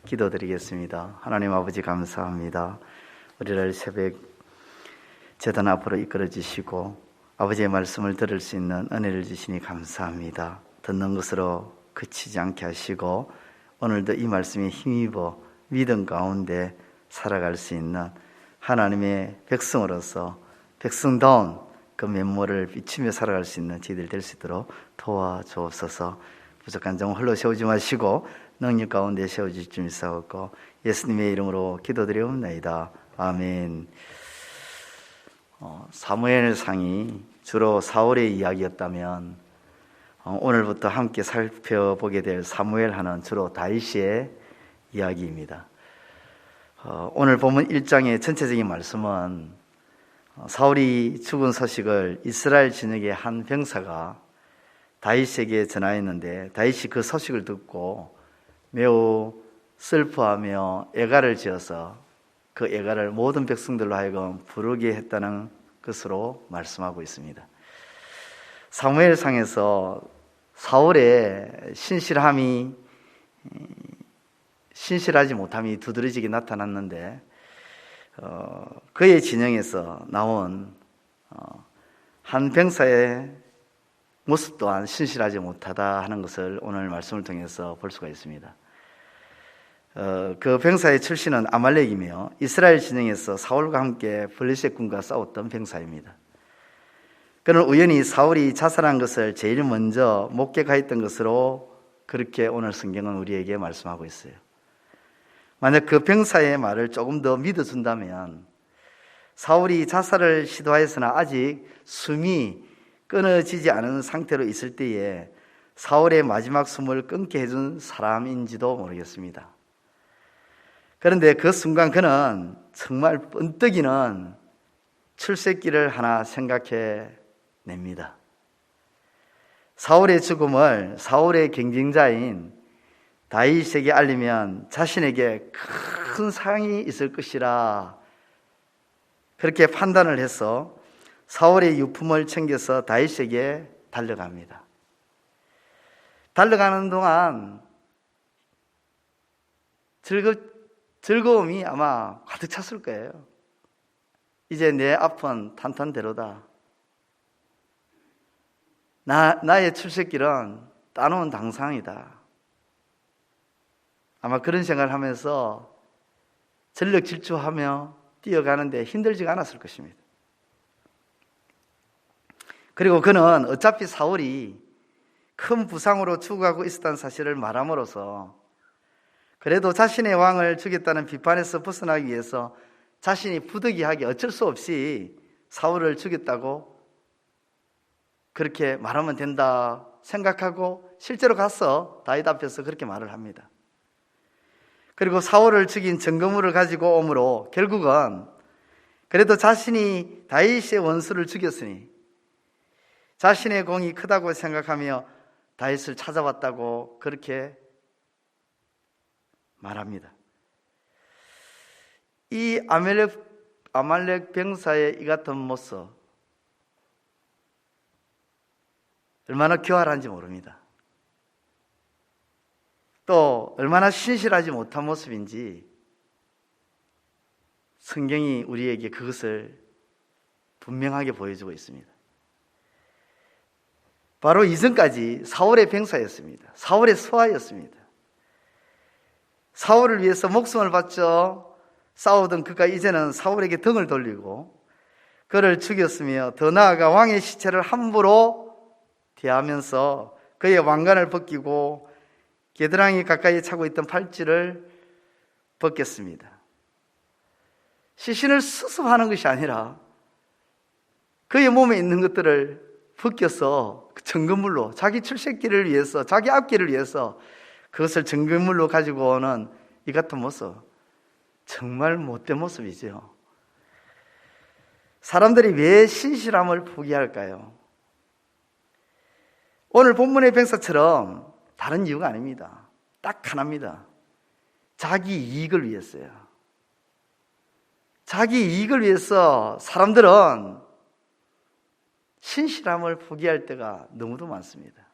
기도드리겠습니다. 하나님 아버지 감사합니다. 우리를 새벽 제단 앞으로 이끌어 주시고 아버지의 말씀을 들을 수 있는 은혜를 주시니 감사합니다. 듣는 것으로 그치지 않게 하시고 오늘도 이 말씀에 힘입어 믿음 가운데 살아갈 수 있는 하나님의 백성으로서 백성다운 그 면모를 비추며 살아갈 수 있는 저희들 될 수 있도록 도와주옵소서. 부족한 점 홀로 세우지 마시고 능력 가운데 세워주실 줄 믿사옵고 예수님의 이름으로 기도드리옵나이다. 아멘. 사무엘상이 주로 사울의 이야기였다면 오늘부터 함께 살펴보게 될 사무엘하는 주로 다윗의 이야기입니다. 오늘 본문 1장의 전체적인 말씀은 사울이 죽은 소식을 이스라엘 진영의 한 병사가 다윗에게 전하였는데 다윗이 그 소식을 듣고 매우 슬퍼하며 애가를 지어서 그 애가를 모든 백성들로 하여금 부르게 했다는 것으로 말씀하고 있습니다. 사무엘상에서 사울의 신실하지 못함이 두드러지게 나타났는데 그의 진영에서 나온 한 병사의 모습 또한 신실하지 못하다 하는 것을 오늘 말씀을 통해서 볼 수가 있습니다. 그 병사의 출신은 아말렉이며 이스라엘 진영에서 사울과 함께 블레셋 군과 싸웠던 병사입니다. 그는 우연히 사울이 자살한 것을 제일 먼저 목격하였던 것으로 그렇게 오늘 성경은 우리에게 말씀하고 있어요. 만약 그 병사의 말을 조금 더 믿어준다면 사울이 자살을 시도하였으나 아직 숨이 끊어지지 않은 상태로 있을 때에 사울의 마지막 숨을 끊게 해준 사람인지도 모르겠습니다. 그런데 그 순간 그는 정말 번뜩이는 출세길을 하나 생각해 냅니다. 사울의 죽음을 사울의 경쟁자인 다윗에게 알리면 자신에게 큰 상이 있을 것이라 그렇게 판단을 해서 사울의 유품을 챙겨서 다윗에게 달려갑니다. 달려가는 동안 즐거움이 아마 가득 찼을 거예요. 이제 내 앞은 탄탄대로다. 나의 출세길은 따놓은 당상이다. 아마 그런 생각을 하면서 전력 질주하며 뛰어가는데 힘들지가 않았을 것입니다. 그리고 그는 어차피 사울이 큰 부상으로 죽어가고 있었다는 사실을 말함으로써 그래도 자신의 왕을 죽였다는 비판에서 벗어나기 위해서 자신이 부득이하게 어쩔 수 없이 사울을 죽였다고 그렇게 말하면 된다 생각하고 실제로 가서 다윗 앞에서 그렇게 말을 합니다. 그리고 사울을 죽인 증거물을 가지고 오므로 결국은 그래도 자신이 다윗의 원수를 죽였으니 자신의 공이 크다고 생각하며 다윗을 찾아왔다고 그렇게 말합니다. 이 아말렉 병사의 이 같은 모습 얼마나 교활한지 모릅니다. 또 얼마나 신실하지 못한 모습인지 성경이 우리에게 그것을 분명하게 보여주고 있습니다. 바로 이전까지 사울의 병사였습니다. 사울의 수하였습니다. 사울을 위해서 목숨을 바쳐 싸우던 그가 이제는 사울에게 등을 돌리고 그를 죽였으며 더 나아가 왕의 시체를 함부로 대하면서 그의 왕관을 벗기고 겨드랑이 가까이 차고 있던 팔찌를 벗겼습니다. 시신을 수습하는 것이 아니라 그의 몸에 있는 것들을 벗겨서 증거물로 자기 출세길을 위해서 자기 앞길을 위해서 그것을 증거물로 가지고 오는 이 같은 모습 정말 못된 모습이죠. 사람들이 왜 신실함을 포기할까요? 오늘 본문의 병사처럼 다른 이유가 아닙니다. 딱 하나입니다. 자기 이익을 위해서요. 자기 이익을 위해서 사람들은 신실함을 포기할 때가 너무도 많습니다.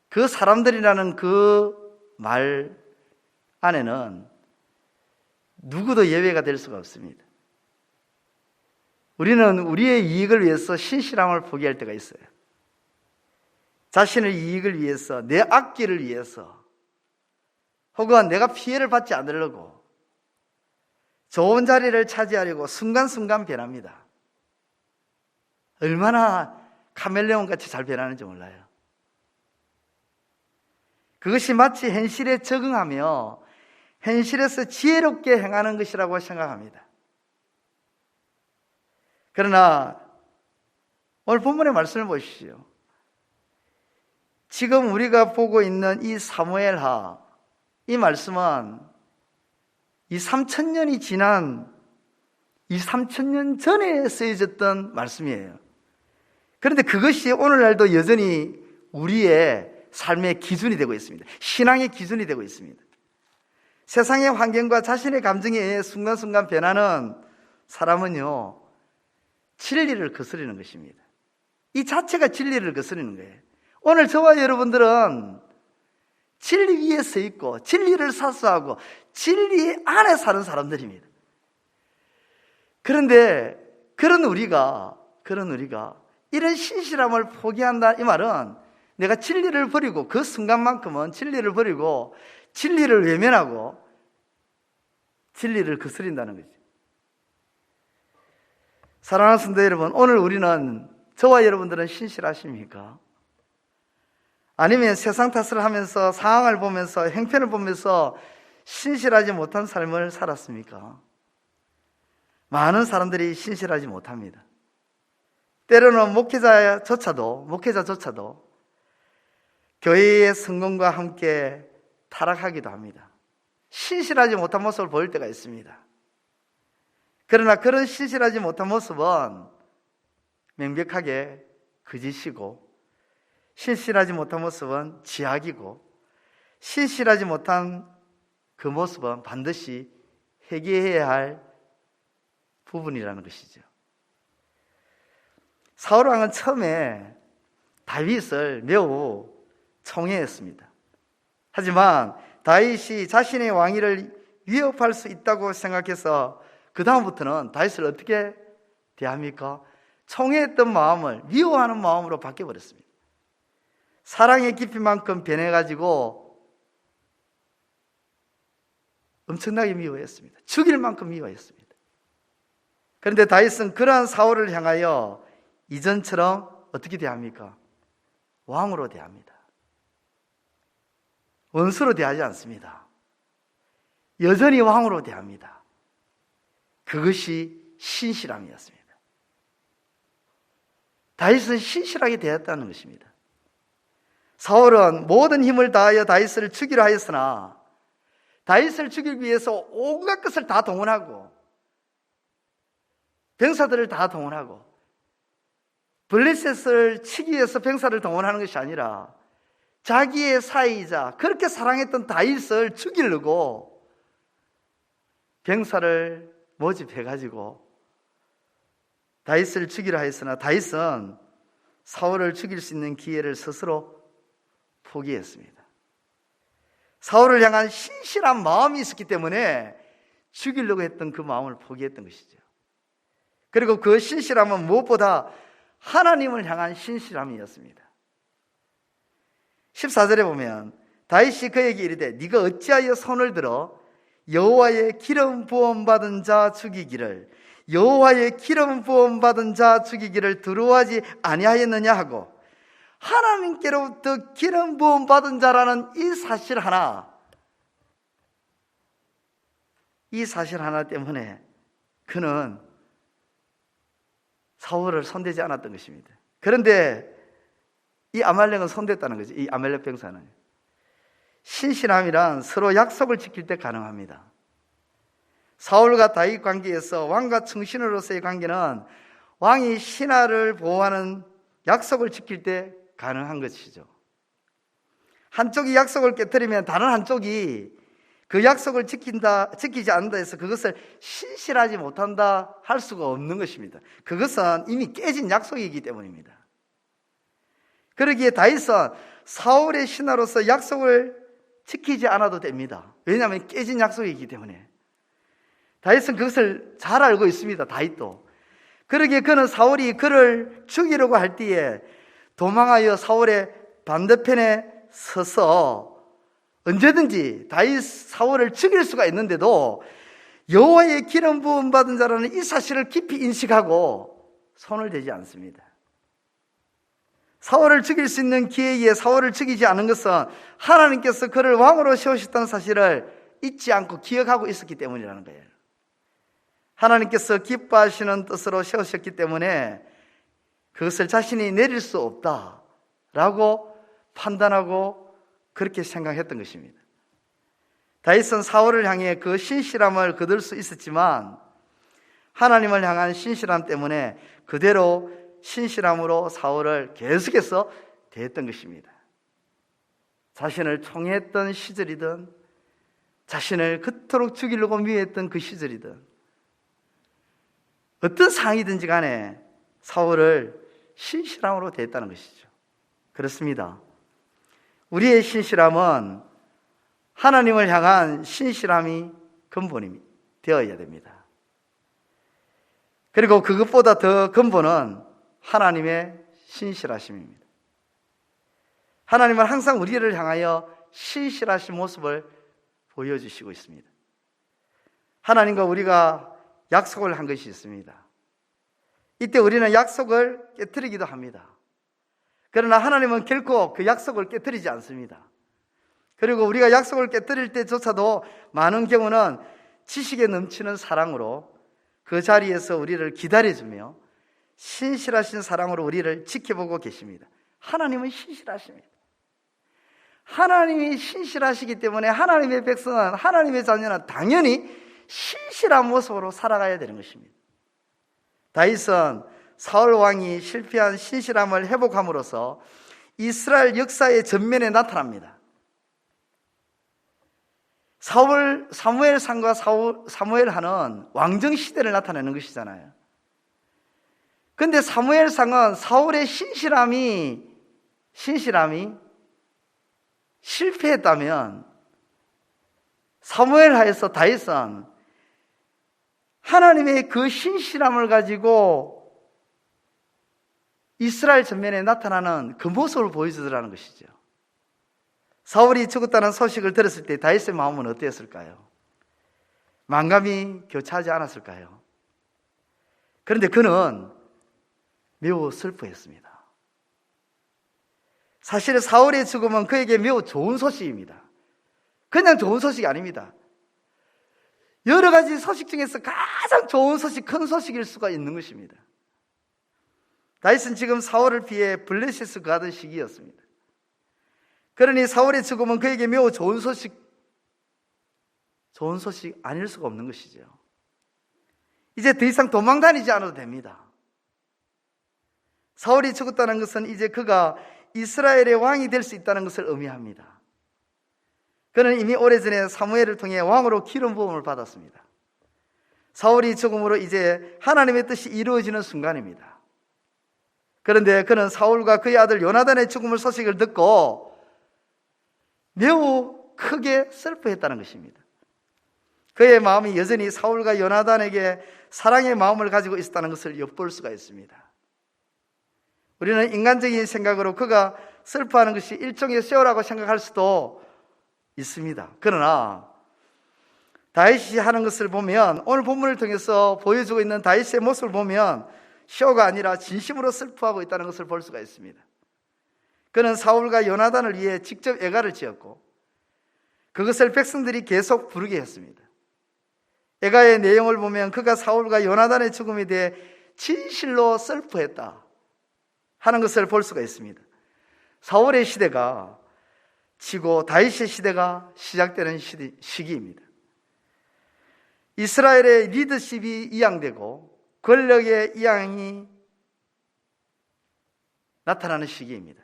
그 사람들이라는 그 말 안에는 누구도 예외가 될 수가 없습니다. 우리는 우리의 이익을 위해서 신실함을 포기할 때가 있어요. 자신의 이익을 위해서, 내 악기를 위해서, 혹은 내가 피해를 받지 않으려고 좋은 자리를 차지하려고 순간순간 변합니다. 얼마나 카멜레온 같이 잘 변하는지 몰라요. 그것이 마치 현실에 적응하며 현실에서 지혜롭게 행하는 것이라고 생각합니다. 그러나 오늘 본문의 말씀을 보십시오. 지금 우리가 보고 있는 이 사무엘하, 이 말씀은 이 3000년이 지난 이 3000년 전에 쓰여졌던 말씀이에요. 그런데 그것이 오늘날도 여전히 우리의 삶의 기준이 되고 있습니다. 신앙의 기준이 되고 있습니다. 세상의 환경과 자신의 감정에 의해 순간순간 변하는 사람은요, 진리를 거스르는 것입니다. 이 자체가 진리를 거스르는 거예요. 오늘 저와 여러분들은 진리 위에 서 있고 진리를 사수하고 진리 안에 사는 사람들입니다. 그런데 그런 우리가 이런 신실함을 포기한다, 이 말은 내가 진리를 버리고 그 순간만큼은 진리를 버리고 진리를 외면하고 진리를 거스린다는 거죠. 사랑하는 성도 여러분, 오늘 우리는, 저와 여러분들은 신실하십니까? 아니면 세상 탓을 하면서 상황을 보면서 형편을 보면서 신실하지 못한 삶을 살았습니까? 많은 사람들이 신실하지 못합니다. 때로는 목회자조차도 교회의 성공과 함께 타락하기도 합니다. 신실하지 못한 모습을 보일 때가 있습니다. 그러나 그런 신실하지 못한 모습은 명백하게 거짓이고, 신실하지 못한 모습은 지악이고, 신실하지 못한 그 모습은 반드시 회개해야 할 부분이라는 것이죠. 사울 왕은 처음에 다윗을 매우 총애했습니다. 하지만 다윗이 자신의 왕위를 위협할 수 있다고 생각해서 그 다음부터는 다윗을 어떻게 대합니까? 총애했던 마음을 미워하는 마음으로 바뀌어버렸습니다. 사랑의 깊이만큼 변해가지고 엄청나게 미워했습니다. 죽일 만큼 미워했습니다. 그런데 다윗은 그러한 사울을 향하여 이전처럼 어떻게 대합니까? 왕으로 대합니다. 원수로 대하지 않습니다. 여전히 왕으로 대합니다. 그것이 신실함이었습니다. 다윗은 신실하게 대했다는 것입니다. 사울은 모든 힘을 다하여 다윗을 죽이려 하였으나 다윗을 죽이기 위해서 온갖 것을 다 동원하고 병사들을 다 동원하고 블레셋을 치기 위해서 병사를 동원하는 것이 아니라 자기의 사이이자 그렇게 사랑했던 다윗을 죽이려고 병사를 모집해가지고 다윗을 죽이려 하였으나 다윗은 사울을 죽일 수 있는 기회를 스스로 포기했습니다. 사울을 향한 신실한 마음이 있었기 때문에 죽이려고 했던 그 마음을 포기했던 것이죠. 그리고 그 신실함은 무엇보다 하나님을 향한 신실함이었습니다. 14절에 보면 다윗이 그에게 이르되 네가 어찌하여 손을 들어 여호와의 기름 부음 받은 자 죽이기를 여호와의 기름 부음 받은 자 죽이기를 두려워하지 아니하였느냐 하고, 하나님께로부터 기름 부음 받은 자라는 이 사실 하나 때문에 그는 사울을 손대지 않았던 것입니다. 그런데 이 아말렉은 손댔다는 거죠. 이 아말렉 병사는. 신실함이란 서로 약속을 지킬 때 가능합니다. 사울과 다윗 관계에서 왕과 충신으로서의 관계는 왕이 신하를 보호하는 약속을 지킬 때 가능한 것이죠. 한쪽이 약속을 깨뜨리면 다른 한쪽이 그 약속을 지키지 않는다 해서 그것을 신실하지 못한다 할 수가 없는 것입니다. 그것은 이미 깨진 약속이기 때문입니다. 그러기에 다윗은 사울의 신하로서 약속을 지키지 않아도 됩니다. 왜냐하면 깨진 약속이기 때문에. 다윗은 그것을 잘 알고 있습니다. 다윗도. 그러기에 그는 사울이 그를 죽이려고 할 때에 도망하여 사울의 반대편에 서서 언제든지 다윗 사울을 죽일 수가 있는데도 여호와의 기름 부음 받은 자라는 이 사실을 깊이 인식하고 손을 대지 않습니다. 사울을 죽일 수 있는 기회에 사울을 죽이지 않은 것은 하나님께서 그를 왕으로 세우셨다는 사실을 잊지 않고 기억하고 있었기 때문이라는 거예요. 하나님께서 기뻐하시는 뜻으로 세우셨기 때문에 그것을 자신이 내릴 수 없다라고 판단하고 그렇게 생각했던 것입니다. 다윗은 사울을 향해 그 신실함을 거둘 수 있었지만 하나님을 향한 신실함 때문에 그대로 신실함으로 사울을 계속해서 대했던 것입니다. 자신을 총애했던 시절이든 자신을 그토록 죽이려고 미워했던 그 시절이든 어떤 상황이든지 간에 사울을 신실함으로 대했다는 것이죠. 그렇습니다. 우리의 신실함은 하나님을 향한 신실함이 근본이 되어야 됩니다. 그리고 그것보다 더 근본은 하나님의 신실하심입니다. 하나님은 항상 우리를 향하여 신실하신 모습을 보여주시고 있습니다. 하나님과 우리가 약속을 한 것이 있습니다. 이때 우리는 약속을 깨트리기도 합니다. 그러나 하나님은 결코 그 약속을 깨트리지 않습니다. 그리고 우리가 약속을 깨트릴 때조차도 많은 경우는 지식에 넘치는 사랑으로 그 자리에서 우리를 기다려주며 신실하신 사랑으로 우리를 지켜보고 계십니다. 하나님은 신실하십니다. 하나님이 신실하시기 때문에 하나님의 백성은, 하나님의 자녀는 당연히 신실한 모습으로 살아가야 되는 것입니다. 다윗은 사울 왕이 실패한 신실함을 회복함으로써 이스라엘 역사의 전면에 나타납니다. 사무엘상과 사무엘하는 왕정 시대를 나타내는 것이잖아요. 그런데 사무엘상은 사울의 신실함이 실패했다면 사무엘하에서 다윗은 하나님의 그 신실함을 가지고 이스라엘 전면에 나타나는 그 모습을 보여주더라는 것이죠. 사울이 죽었다는 소식을 들었을 때 다윗의 마음은 어땠을까요? 만감이 교차하지 않았을까요? 그런데 그는 매우 슬퍼했습니다. 사실 사울의 죽음은 그에게 매우 좋은 소식입니다. 그냥 좋은 소식이 아닙니다. 여러 가지 소식 중에서 가장 좋은 소식, 큰 소식일 수가 있는 것입니다. 다윗은 지금 사울을 피해 블레셋에 가던 시기였습니다. 그러니 사울의 죽음은 그에게 매우 좋은 소식 아닐 수가 없는 것이죠. 이제 더 이상 도망 다니지 않아도 됩니다. 사울이 죽었다는 것은 이제 그가 이스라엘의 왕이 될 수 있다는 것을 의미합니다. 그는 이미 오래전에 사무엘을 통해 왕으로 기름 부음을 받았습니다. 사울이 죽음으로 이제 하나님의 뜻이 이루어지는 순간입니다. 그런데 그는 사울과 그의 아들 요나단의 죽음을 소식을 듣고 매우 크게 슬퍼했다는 것입니다. 그의 마음이 여전히 사울과 요나단에게 사랑의 마음을 가지고 있었다는 것을 엿볼 수가 있습니다. 우리는 인간적인 생각으로 그가 슬퍼하는 것이 일종의 쇼라고 생각할 수도 있습니다. 그러나 다윗이 하는 것을 보면, 오늘 본문을 통해서 보여주고 있는 다윗의 모습을 보면 쇼가 아니라 진심으로 슬퍼하고 있다는 것을 볼 수가 있습니다. 그는 사울과 요나단을 위해 직접 애가를 지었고 그것을 백성들이 계속 부르게 했습니다. 애가의 내용을 보면 그가 사울과 요나단의 죽음에 대해 진실로 슬퍼했다 하는 것을 볼 수가 있습니다. 사울의 시대가 지고 다윗의 시대가 시작되는 시기입니다. 이스라엘의 리더십이 이양되고 권력의 이양이 나타나는 시기입니다.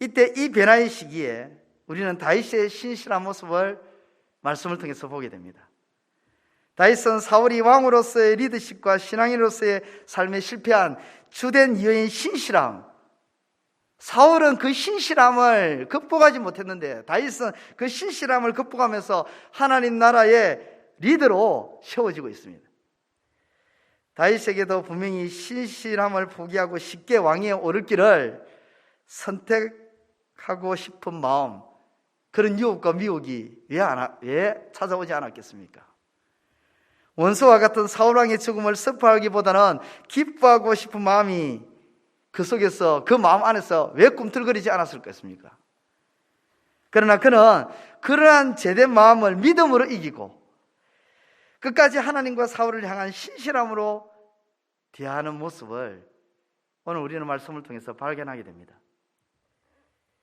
이때 이 변화의 시기에 우리는 다윗의 신실한 모습을 말씀을 통해서 보게 됩니다. 다윗은 사울이 왕으로서의 리더십과 신앙인으로서의 삶에 실패한 주된 이유인 신실함, 사울은 그 신실함을 극복하지 못했는데 다윗은 그 신실함을 극복하면서 하나님 나라의 리더로 세워지고 있습니다. 다윗에게도 분명히 신실함을 포기하고 쉽게 왕위에 오를 길을 선택하고 싶은 마음, 그런 유혹과 미혹이 왜 찾아오지 않았겠습니까? 원수와 같은 사울왕의 죽음을 슬퍼하기보다는 기뻐하고 싶은 마음이 그 속에서, 그 마음 안에서 왜 꿈틀거리지 않았을 것입니까? 그러나 그는 그러한 제된 마음을 믿음으로 이기고 끝까지 하나님과 사울을 향한 신실함으로 대하는 모습을 오늘 우리는 말씀을 통해서 발견하게 됩니다.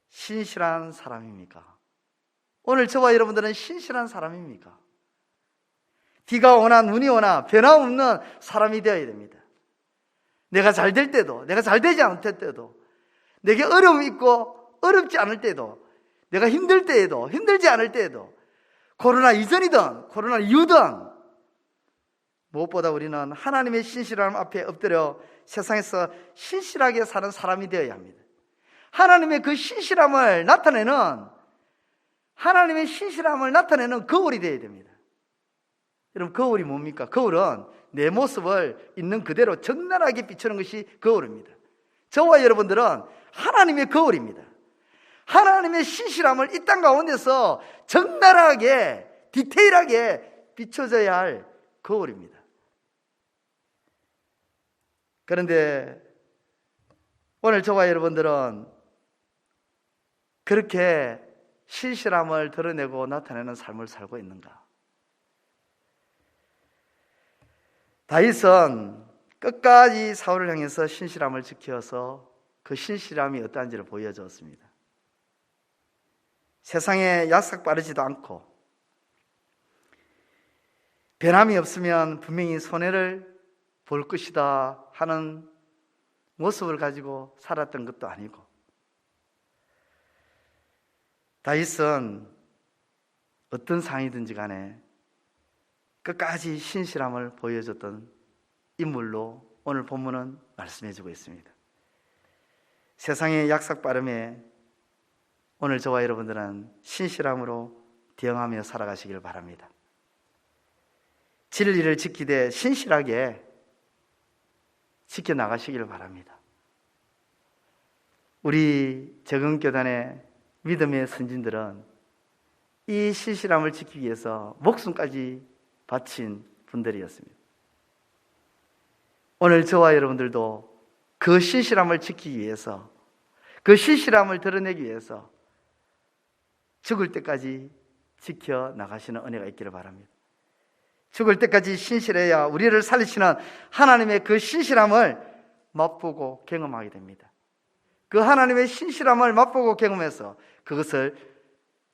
신실한 사람입니까? 오늘 저와 여러분들은 신실한 사람입니까? 비가 오나 눈이 오나 변함없는 사람이 되어야 됩니다. 내가 잘 될 때도, 내가 잘 되지 않을 때도, 내게 어려움이 있고 어렵지 않을 때도, 내가 힘들 때에도 힘들지 않을 때에도, 코로나 이전이든 코로나 이후든 무엇보다 우리는 하나님의 신실함 앞에 엎드려 세상에서 신실하게 사는 사람이 되어야 합니다. 하나님의 그 신실함을 나타내는, 하나님의 신실함을 나타내는 거울이 되어야 됩니다. 여러분, 거울이 뭡니까? 거울은 내 모습을 있는 그대로 적나라하게 비추는 것이 거울입니다. 저와 여러분들은 하나님의 거울입니다. 하나님의 신실함을 이 땅 가운데서 적나라하게, 디테일하게 비춰져야 할 거울입니다. 그런데 오늘 저와 여러분들은 그렇게 신실함을 드러내고 나타내는 삶을 살고 있는가? 다윗은 끝까지 사울을 향해서 신실함을 지켜서 그 신실함이 어떠한지를 보여주었습니다. 세상에 약삭빠르지도 않고 변함이 없으면 분명히 손해를 볼 것이다 하는 모습을 가지고 살았던 것도 아니고, 다윗은 어떤 상황이든지 간에 끝까지 신실함을 보여줬던 인물로 오늘 본문은 말씀해주고 있습니다. 세상의 약삭빠름에 오늘 저와 여러분들은 신실함으로 대응하며 살아가시길 바랍니다. 진리를 지키되 신실하게 지켜나가시길 바랍니다. 우리 적응교단의 믿음의 선진들은 이 신실함을 지키기 위해서 목숨까지 바친 분들이었습니다. 오늘 저와 여러분들도 그 신실함을 지키기 위해서, 그 신실함을 드러내기 위해서 죽을 때까지 지켜나가시는 은혜가 있기를 바랍니다. 죽을 때까지 신실해야 우리를 살리시는 하나님의 그 신실함을 맛보고 경험하게 됩니다. 그 하나님의 신실함을 맛보고 경험해서 그것을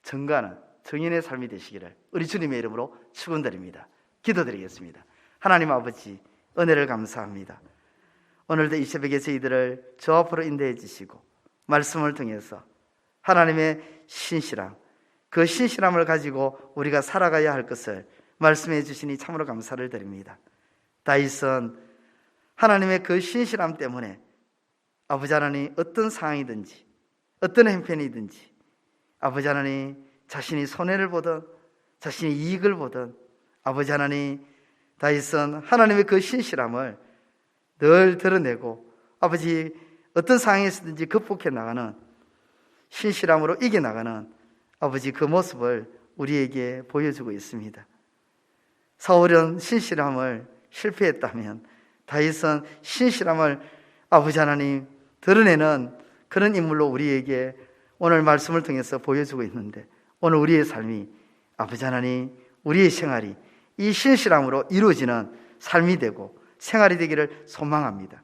증거하는 증인의 삶이 되시기를 우리 주님의 이름으로 축원드립니다. 기도드리겠습니다. 하나님 아버지, 은혜를 감사합니다. 오늘도 이 새벽에 저희들을 저 앞으로 인도해 주시고 말씀을 통해서 하나님의 신실함, 그 신실함을 가지고 우리가 살아가야 할 것을 말씀해 주시니 참으로 감사를 드립니다. 다윗은 하나님의 그 신실함 때문에 아버지 하나님 어떤 상황이든지 어떤 형편이든지 아버지 하나님 자신이 손해를 보든 자신이 이익을 보든 아버지 하나님, 다윗은 하나님의 그 신실함을 늘 드러내고 아버지 어떤 상황에서든지 극복해 나가는, 신실함으로 이겨나가는 아버지 그 모습을 우리에게 보여주고 있습니다. 사울은 신실함을 실패했다면 다윗은 신실함을 아버지 하나님 드러내는 그런 인물로 우리에게 오늘 말씀을 통해서 보여주고 있는데, 오늘 우리의 삶이 아버지 하나님, 우리의 생활이 이 신실함으로 이루어지는 삶이 되고 생활이 되기를 소망합니다.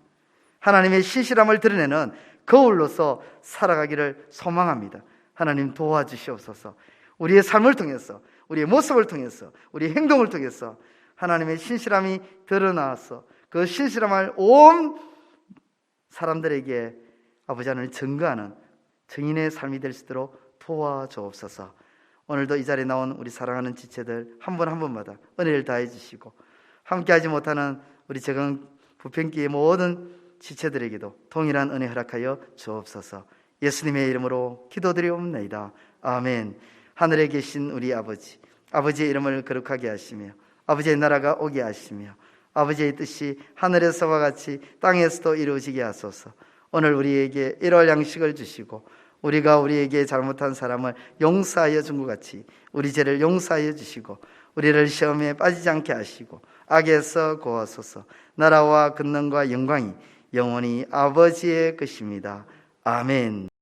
하나님의 신실함을 드러내는 거울로서 살아가기를 소망합니다. 하나님 도와주시옵소서. 우리의 삶을 통해서, 우리의 모습을 통해서, 우리의 행동을 통해서 하나님의 신실함이 드러나서 그 신실함을 온 사람들에게 아버지 하나님 증거하는 증인의 삶이 될 수 있도록 도와주옵소서. 오늘도 이 자리에 나온 우리 사랑하는 지체들 한 분 한 분마다 은혜를 다해 주시고 함께하지 못하는 우리 적응 부평교의 모든 지체들에게도 동일한 은혜 허락하여 주옵소서. 예수님의 이름으로 기도드리옵나이다. 아멘. 하늘에 계신 우리 아버지, 아버지의 이름을 거룩하게 하시며 아버지의 나라가 오게 하시며 아버지의 뜻이 하늘에서와 같이 땅에서도 이루어지게 하소서. 오늘 우리에게 일할 양식을 주시고 우리가 우리에게 잘못한 사람을 용서하여 준 것 같이 우리 죄를 용서하여 주시고 우리를 시험에 빠지지 않게 하시고 악에서 구하소서. 나라와 권능과 영광이 영원히 아버지의 것입니다. 아멘.